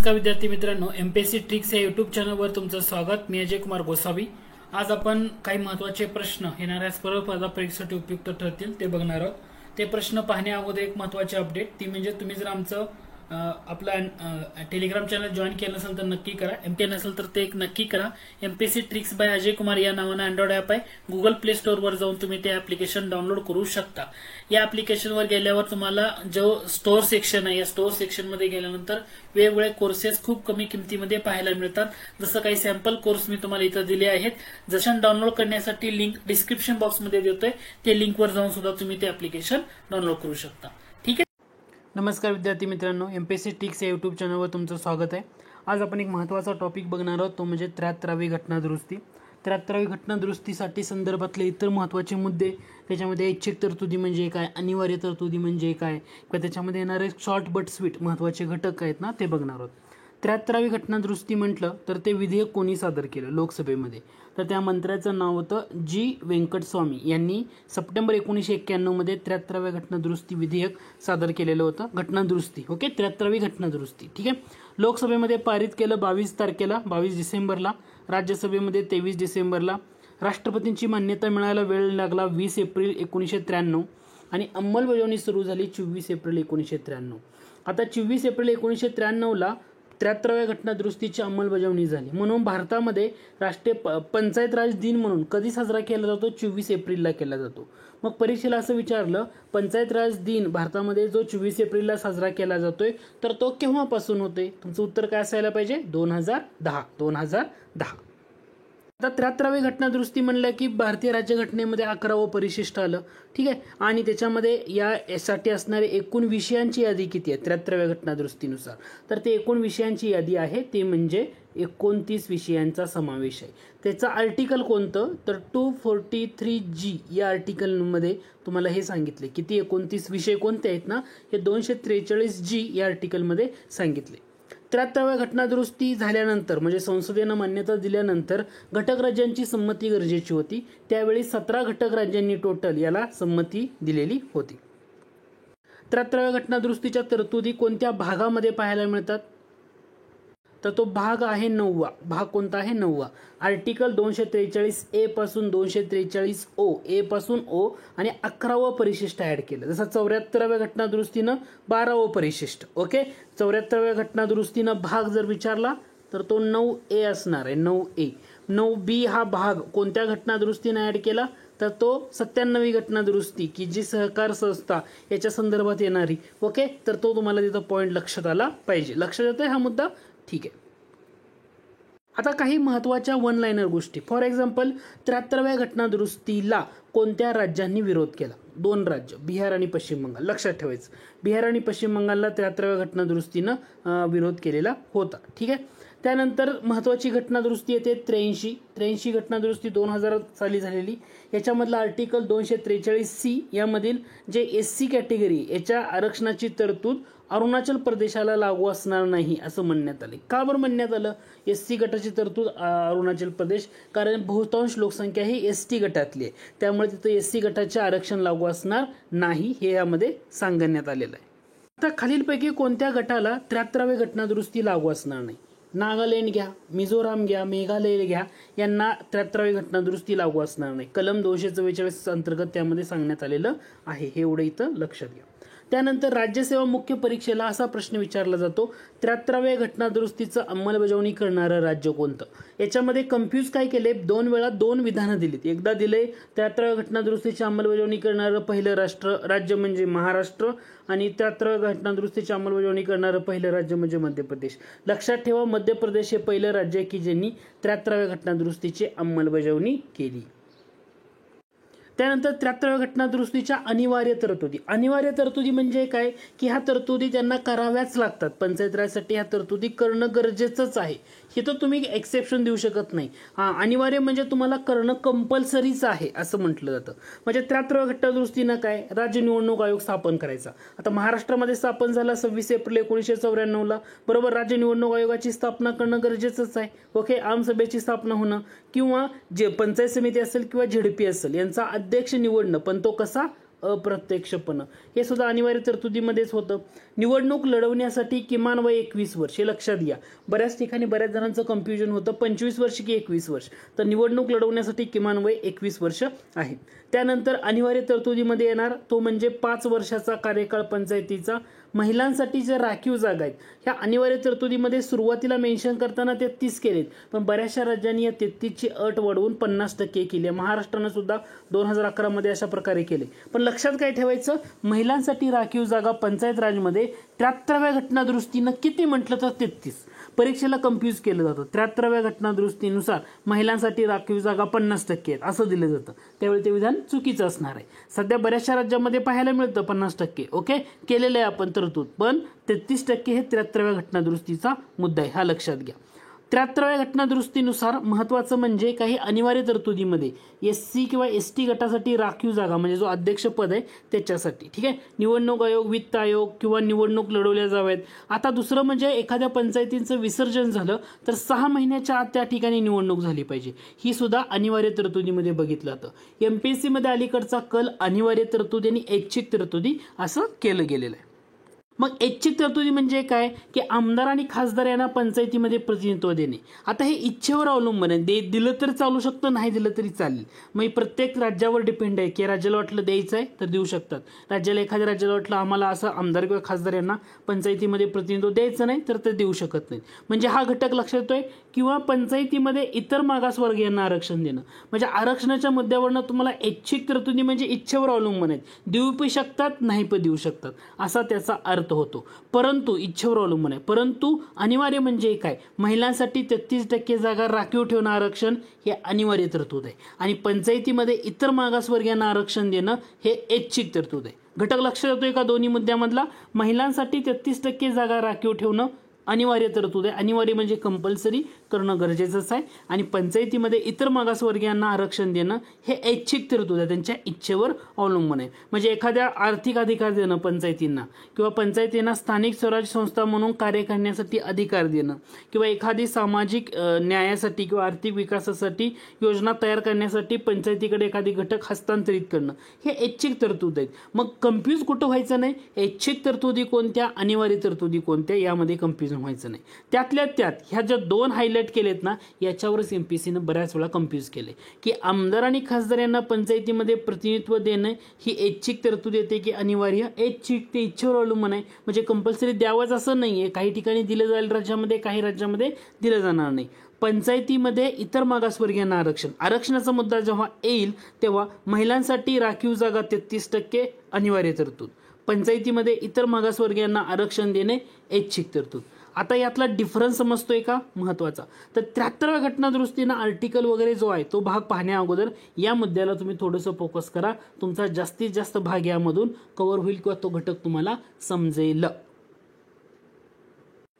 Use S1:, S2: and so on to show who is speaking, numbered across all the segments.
S1: नमस्कार विद्यार्थी मित्रांनो, एमपीएससी ट्रिक्स या युट्यूब चॅनलवर तुमचं स्वागत। मी अजय कुमार गोसावी। आज आपण काही महत्त्वाचे प्रश्न येणाऱ्या स्पर्धा परीक्षेसाठी उपयुक्त ठरतील ते बघणार आहोत। ते प्रश्न पाहण्या अगोदर एक महत्त्वाची अपडेट ती म्हणजे तुम्ही जर आमचं आपला टेलिग्राम चॅनल जॉईन केलं नसेल तर नक्की करा। एमटी नसेल तर ते एक नक्की करा। MPSC tricks bye Ajay Kumar या नावानं अँड्रॉइड ॲप आहे। गुगल प्ले स्टोर वर जाऊन तुम्ही ते ॲप्लिकेशन डाउनलोड करू शकता। या ॲप्लिकेशनवर गेल्यावर तुम्हाला जो स्टोअर सेक्शन आहे या स्टोअर सेक्शन मध्ये गेल्यानंतर वेगवेगळे कोर्सेस खूप कमी किमतीमध्ये पाहायला मिळतात। जसं काही सॅम्पल कोर्स मी तुम्हाला इथं दिले आहेत। जसं डाउनलोड करण्यासाठी लिंक डिस्क्रिप्शन बॉक्स मध्ये देतोय, ते लिंकवर जाऊन सुद्धा तुम्ही ते ॲप्लिकेशन डाउनलोड करू शकता। ठीक आहे। नमस्कार विद्यार्थी मित्रांनो, एमपीएससी ट्रिक्स या युट्यूब चॅनलवर तुमचं स्वागत आहे। आज आपण एक महत्त्वाचा टॉपिक बघणार आहोत, तो म्हणजे 73वी घटना दुरुस्ती। 73वी घटना दुरुस्तीसाठी संदर्भातले इतर महत्त्वाचे मुद्दे, त्याच्यामध्ये ऐच्छिक तरतुदी म्हणजे काय, अनिवार्य तरतुदी म्हणजे काय, किंवा त्याच्यामध्ये येणारे शॉर्ट बट स्वीट महत्त्वाचे घटक आहेत ना, ते बघणार आहोत। 73वी घटना दुरुस्ती म्हटलं तर ते विधेयक कोणी सादर केलं लोकसभेमध्ये, तर त्या मंत्र्याचं नाव होतं जी वेंकटस्वामी यांनी सप्टेंबर 1991 मध्ये 73व्या घटना दुरुस्ती विधेयक सादर केलेलं होतं। घटना दुरुस्ती ओके, 73वी घटना दुरुस्ती ठीक आहे। लोकसभेमध्ये पारित केलं 22 तारखेला 22 डिसेंबरला, राज्यसभेमध्ये 23 डिसेंबरला, राष्ट्रपतींची मान्यता मिळायला वेळ लागला 20 एप्रिल 1993 आणि अंमलबजावणी सुरू झाली 24 एप्रिल 1993। आता 24 एप्रिल 1993ला 73व्या घटना दुरुस्तीची अंमलबजावणी झाली, म्हणून भारतामध्ये राष्ट्रीय पंचायत राज दिन म्हणून कधी साजरा केला जातो, 24 एप्रिलला केला जातो। मग परीक्षेला असं विचारलं, पंचायत राज दिन भारतामध्ये जो 24 एप्रिलला साजरा केला जातोय तर तो केव्हापासून होतोय? तुमचं उत्तर काय असायला पाहिजे? 2010। आता 73वी घटना दुरुस्ती म्हणलं की भारतीय राज्यघटनेमध्ये 11वं परिशिष्ट आलं, ठीक आहे। आणि त्याच्यामध्ये यासाठी असणारे एकूण विषयांची यादी किती आहे 73व्या घटना दुरुस्तीनुसार? तर ते एकूण विषयांची यादी आहे ते म्हणजे 29 विषयांचा समावेश आहे। त्याचं आर्टिकल कोणतं? तर 243G या आर्टिकलमध्ये तुम्हाला हे सांगितले किती 29 विषय कोणते आहेत ना, हे 243G या आर्टिकलमध्ये सांगितले। 73व्या घटना दुरुस्ती झाल्यानंतर म्हणजे संसदेनं मान्यता दिल्यानंतर घटक राज्यांची संमती गरजेची होती। त्यावेळी 17 घटक राज्यांनी टोटल याला संमती दिलेली होती। 73व्या घटना दुरुस्तीच्या तरतुदी कोणत्या भागामध्ये पाहायला मिळतात? तर तो भाग आहे 9वा। भाग कोणता आहे? 9वा। आर्टिकल 243A पासून 243O ए पासून O आणि 11वं परिशिष्ट ऍड केलं। जसं 74व्या घटना दुरुस्तीनं 12वं परिशिष्ट ओके। 74व्या घटना दुरुस्तीनं भाग जर विचारला तर तो 9A असणार आहे, 9A। 9B हा भाग कोणत्या घटना दुरुस्तीनं ऍड केला? तर तो 97वी घटना दुरुस्ती की जी सहकार संस्था याच्या संदर्भात येणारी ओके। तर तो तुम्हाला तिथं पॉईंट लक्षात आला पाहिजे। लक्षात येतोय हा मुद्दा? ठीक आहे। आता काही महत्त्वाच्या वन लाइनर गोष्टी, फॉर एक्झाम्पल 73व्या घटना दुरुस्तीला कोणत्या राज्यांनी विरोध केला? 2 राज्य, बिहार आणि पश्चिम बंगाल। लक्षात ठेवायचं, बिहार आणि पश्चिम बंगालला 73व्या घटना दुरुस्तीनं विरोध केलेला होता, ठीक आहे। त्यानंतर महत्त्वाची घटना दुरुस्ती येते 83 घटना दुरुस्ती 2000 साली झालेली। याच्यामधलं आर्टिकल 243C यामधील जे SC कॅटेगरी याच्या आरक्षणाची तरतूद अरुणाचल प्रदेशाला लागू असणार नाही असं म्हणण्यात आले। का बरं म्हणण्यात आलं SC गटाची तरतूद अरुणाचल प्रदेश? कारण बहुतांश लोकसंख्या ही ST गटातली आहे, त्यामुळे तिथं SC गटाचे आरक्षण लागू असणार नाही हे यामध्ये सांगण्यात आलेलं आहे। आता खालीलपैकी कोणत्या गटाला 73वी घटना दुरुस्ती लागू असणार नाही? नागालँड घ्या, मिझोराम घ्या, मेघालय घ्या, यांना 73वी घटना दुरुस्ती लागू असणार नाही। कलम 244 अंतर्गत त्यामध्ये सांगण्यात आलेलं आहे, हे एवढं इथं लक्षात घ्या। त्यानंतर राज्यसेवा मुख्य परीक्षेला असा प्रश्न विचारला जातो, 73व्या घटना दुरुस्तीचं अंमलबजावणी करणारं राज्य कोणतं? याच्यामध्ये कन्फ्यूज काय केले, 2 वेळा 2 विधानं दिलीत। एकदा दिले 73व्या घटना दुरुस्तीची अंमलबजावणी करणारं पहिलं राज्य म्हणजे महाराष्ट्र आणि 73व्या घटना दुरुस्तीची अंमलबजावणी करणारं पहिलं राज्य म्हणजे मध्य प्रदेश। लक्षात ठेवा, मध्य प्रदेश हे पहिलं राज्य आहे की ज्यांनी 73व्या घटना दुरुस्तीची अंमलबजावणी केली। त्यानंतर 73व्या घटना दुरुस्तीच्या अनिवार्य तरतुदी। अनिवार्य तरतुदी म्हणजे काय की ह्या तरतुदी त्यांना कराव्याच लागतात, पंचायत राजसाठी ह्या तरतुदी करणं गरजेचंच आहे, हे तर तुम्ही एक्सेप्शन देऊ शकत नाही। अनिवार्य म्हणजे तुम्हाला करणं कंपल्सरीच आहे असं म्हटलं जातं। म्हणजे 73व्या घटना दुरुस्तीनं काय, राज्य निवडणूक आयोग स्थापन करायचा। आता महाराष्ट्रामध्ये स्थापन झाला 26 एप्रिल 1994ला, बरोबर। राज्य निवडणूक आयोगाची स्थापना करणं गरजेचंच आहे ओके। आमसभेची स्थापना होणं किंवा जे पंचायत समिती असेल किंवा ZP असेल यांचा अध्यक्ष निवडणं, पण तो कसा अप्रत्यक्षपणे, हे सुद्धा अनिवार्य तरतुदीमध्येच होतं. निवडणूक लढवण्यासाठी किमान वय 21 वर्ष, हे लक्षात घ्या. बऱ्याच ठिकाणी बऱ्याच जणांचं कन्फ्युजन होतं 25 वर्ष की 21 वर्ष. तर निवडणूक लढवण्यासाठी किमान वय 21 वर्ष आहे. त्यानंतर अनिवार्य तरतुदीमध्ये येणार तो म्हणजे 5 वर्षाचा कार्यकाळ पंचायतीचा. महिलांसाठी ज्या राखीव जागा आहेत ह्या अनिवार्य तरतुदीमध्ये सुरुवातीला मेन्शन करताना 33 केलेत, पण बऱ्याचशा राज्यांनी या 33ची अट वाढवून 50% केली आहे. महाराष्ट्रानं सुद्धा 2011 मध्ये अशा प्रकारे केले. पण लक्षात काय ठेवायचं, महिलांसाठी राखीव जागा पंचायत राजमध्ये 73व्या घटनादुरुस्तीनं किती म्हटलं तर 33. परीक्षेला कन्फ्यूज केलं जातं. 73व्या घटनादुरुस्तीनुसार महिलांसाठी राखीव जागा 50% आहेत असं दिलं जातं. त्यावेळी ते विधान चुकीचं असणार आहे. सध्या बऱ्याचशा राज्यांमध्ये पाहायला मिळतं 50%. ओके, केलेलं आहे आपण तरतूद, पण 33% हे 73व्या घटनादुरुस्तीचा मुद्दा आहे, हा लक्षात घ्या. 73व्या घटनादुरुस्तीनुसार महत्त्वाचं म्हणजे काही अनिवार्य तरतुदीमध्ये SC किंवा ST गटासाठी राखीव जागा म्हणजे जो अध्यक्ष पद आहे त्याच्यासाठी, ठीक आहे. निवडणूक आयोग, वित्त आयोग किंवा निवडणूक लढवल्या जाव्यात. आता दुसरं म्हणजे एखाद्या पंचायतींचं विसर्जन झालं तर 6 महिन्याच्या आत त्या ठिकाणी निवडणूक झाली पाहिजे, ही सुद्धा अनिवार्य तरतुदीमध्ये बघितलं जातं. MPSC मध्ये अलीकडचा कल अनिवार्य तरतुदी आणि ऐच्छिक तरतुदी असं केलं गेलेलं आहे. मग ऐच्छिक तरतुदी म्हणजे काय की आमदार आणि खासदार यांना पंचायतीमध्ये प्रतिनिधित्व देणे. आता हे इच्छेवर अवलंबून आहे, दिलं तर चालू शकतं, नाही दिलं तरी चालेल. मग प्रत्येक राज्यावर डिपेंड आहे की राज्याला वाटलं द्यायचं आहे तर देऊ शकतात. एखाद्या राज्याला वाटलं आम्हाला असं आमदार किंवा खासदार यांना पंचायतीमध्ये प्रतिनिधित्व द्यायचं नाही तर ते देऊ शकत नाही. म्हणजे हा घटक लक्षात येतोय. किंवा पंचायतीमध्ये इतर मागासवर्गीयांना आरक्षण देणं, म्हणजे आरक्षणाच्या मुद्द्यावरनं तुम्हाला ऐच्छिक तरतुदी म्हणजे इच्छेवर अवलंबून आहेत, देऊ पण शकतात नाही पण देऊ शकतात असा त्याचा अर्थ होतो. परंतु इच्छेवर अवलंबून आहे. परंतु अनिवार्य म्हणजे काय, महिलांसाठी 33% जागा राखीव ठेवणं आरक्षण हे अनिवार्य तरतूद आहे आणि पंचायतीमध्ये इतर मागासवर्गीयांना आरक्षण देणं हे ऐच्छिक तरतूद आहे. घटक लक्षात येतोय का दोन्ही मुद्द्यामधला. महिलांसाठी 33% जागा राखीव ठेवणं अनिवार्य तरतूद आहे. अनिवार्य म्हणजे कंपल्सरी करणं गरजेचंच आहे. आणि पंचायतीमध्ये इतर मागासवर्गीयांना आरक्षण देणं हे ऐच्छिक तरतूद आहे, त्यांच्या इच्छेवर अवलंबून आहे. म्हणजे एखाद्या आर्थिक अधिकार देणं पंचायतींना किंवा पंचायतींना स्थानिक स्वराज्य संस्था म्हणून कार्य करण्यासाठी अधिकार देणं किंवा एखादी सामाजिक न्यायासाठी किंवा आर्थिक विकासासाठी योजना तयार करण्यासाठी पंचायतीकडे एखादी घटक हस्तांतरित करणं हे ऐच्छिक तरतूद आहेत. मग कन्फ्यूज कुठं व्हायचं नाही, ऐच्छिक तरतुदी कोणत्या, अनिवार्य तरतुदी कोणत्या, यामध्ये कन्फ्यूजन व्हायचं नाही. त्यातल्या त्यात ह्या ज्या 2 हायलाइट केलेत ना याच्यावरच MPSCनं बऱ्याच वेळा कन्फ्यूज केले की आमदार आणि खासदार यांना पंचायतीमध्ये प्रतिनिधित्व देणं ही ऐच्छिक तरतूद येते की अनिवार्य. ऐच्छिक ते इच्छेवर अवलंबून आहे, म्हणजे कंपल्सरी द्यावंच असं नाहीये. काही ठिकाणी दिलं जाईल राज्यामध्ये, काही राज्यामध्ये दिलं जाणार नाही. पंचायतीमध्ये इतर मागासवर्गीयांना आरक्षणाचा मुद्दा जेव्हा येईल तेव्हा महिलांसाठी राखीव जागा 33% अनिवार्य तरतूद, पंचायतीमध्ये इतर मागासवर्गीयांना आरक्षण देणे ऐच्छिक तरतूद. आता यातला डिफरन्स समजतोय का महत्वाचा. तर 73व्या घटनादुरुस्तीनं आर्टिकल वगैरे जो आहे तो भाग पाहण्या अगोदर या मुद्द्याला तुम्ही थोडंसं फोकस करा, तुमचा जास्तीत जास्त भाग यामधून कव्हर होईल किंवा तो घटक तुम्हाला समजेल.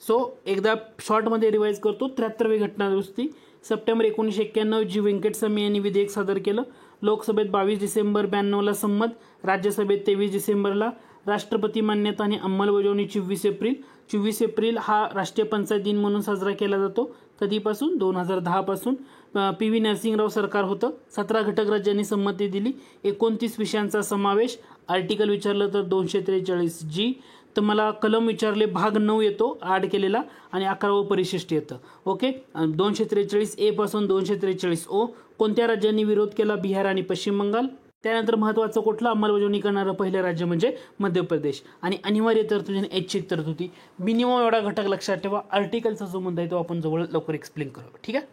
S1: सो एकदा शॉर्टमध्ये रिवाइज करतो. 73वी घटनादुरुस्ती सप्टेंबर 1991 जी व्यंकटस्वामी यांनी विधेयक सादर केलं. लोकसभेत 22 डिसेंबर 92ला संमत, राज्यसभेत 23 डिसेंबरला, राष्ट्रपती मान्यता आणि अंमलबजावणी 24 एप्रिल. 24 एप्रिल हा राष्ट्रीय पंचायत दिन म्हणून साजरा केला जातो. कधीपासून 2010 पासून. PV नरसिंहराव सरकार होतं. 17 घटक राज्यांनी संमती दिली. 29 विषयांचा समावेश. आर्टिकल विचारलं तर 243G. तर मला कलम विचारले भाग 9 येतो ॲड केलेला आणि 11वं परिशिष्ट येतं. ओके, 243A पासून 243O. कोणत्या राज्यांनी विरोध केला, बिहार आणि पश्चिम बंगाल. त्यानंतर महत्त्वाचं कुठलं अंमलबजावणी करणारं पहिलं राज्य म्हणजे मध्य प्रदेश. आणि अनिवार्य तरतुदी आणि ऐच्छिक तरतुदी मिनिमम एवढा घटक लक्षात ठेवा. आर्टिकलचा जो मुद्दा आहे तो आपण जवळ लवकर एक्सप्लेन करू, ठीक आहे.